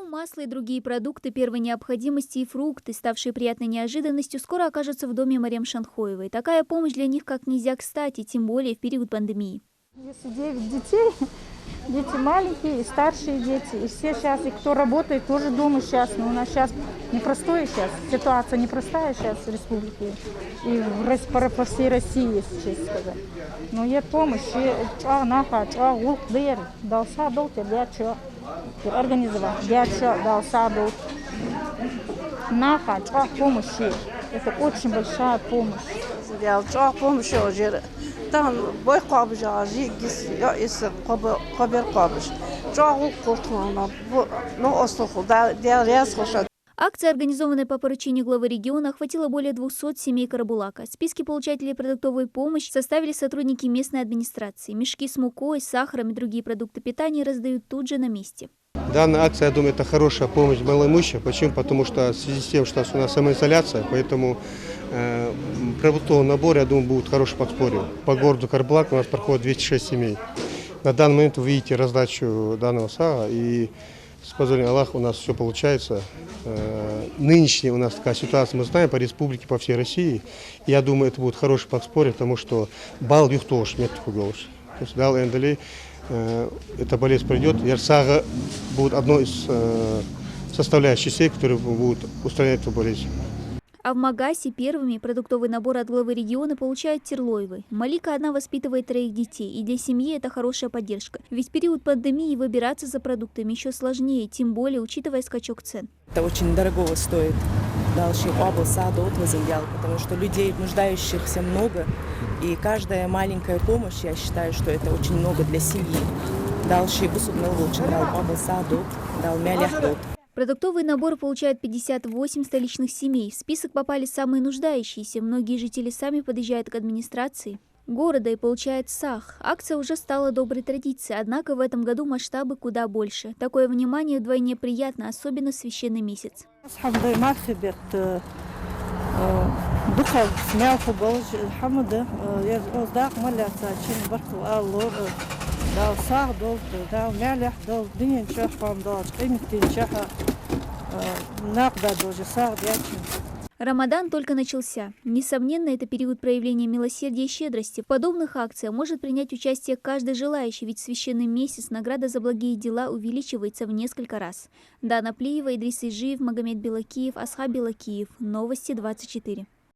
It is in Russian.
масло и другие продукты первой необходимости и фрукты, ставшие приятной неожиданностью, скоро окажутся в доме Марем Шанхоевой. Такая помощь для них как нельзя кстати, тем более в период пандемии. Если 9 детей, дети маленькие и старшие дети, и все сейчас, и кто работает, тоже дома сейчас. Но у нас сейчас непростое сейчас, ситуация непростая сейчас в республике и по всей России, если честно сказать. Но есть помощь, организовать, помощи. Это очень большая помощь. Там бой қабыж ажи гис я исе қабер қабыж. Жагу қортуна но ослуху да ряз хоша. Акция, организованная по поручению главы региона, охватила более 200 семей Карабулака. Списки получателей продуктовой помощи составили сотрудники местной администрации. Мешки с мукой, сахаром и другие продукты питания раздают тут же на месте. Данная акция, я думаю, это хорошая помощь малоимущим. Почему? Потому что в связи с тем, что у нас самоизоляция, поэтому продуктовый набор, я думаю, будет хороший подспорье. По городу Карабулак у нас проходит 206 семей. На данный момент вы видите раздачу данного сага, и с позволения Аллаха у нас все получается. Нынешняя у нас такая ситуация, мы знаем, по республике, по всей России. И я думаю, это будет хороший подспорье, потому что бал юхтош, нет такой голос. То есть дал эндалей, эта болезнь пройдет. Ярсага будет одной из составляющих частей, которые будут устранять эту болезнь. А в Магасе первыми продуктовый набор от главы региона получают Терлоевы. Малика одна воспитывает 3 детей, и для семьи это хорошая поддержка. Ведь в период пандемии выбираться за продуктами еще сложнее, тем более учитывая скачок цен. Это очень дорого стоит. Потому что людей, нуждающихся, много. И каждая маленькая помощь, я считаю, что это очень много для семьи. Продуктовый набор получают 58 столичных семей. В список попали самые нуждающиеся. Многие жители сами подъезжают к администрации города и получают сах. Акция уже стала доброй традицией, однако в этом году масштабы куда больше. Такое внимание вдвойне приятно, особенно в священный месяц. Рамадан только начался. Несомненно, это период проявления милосердия и щедрости. В подобных акциях может принять участие каждый желающий, ведь в священный месяц награда за благие дела увеличивается в несколько раз. Дана Плиева, Идрис Ижиев, Магомед Белакиев, Асхаб Белакиев. Новости 24.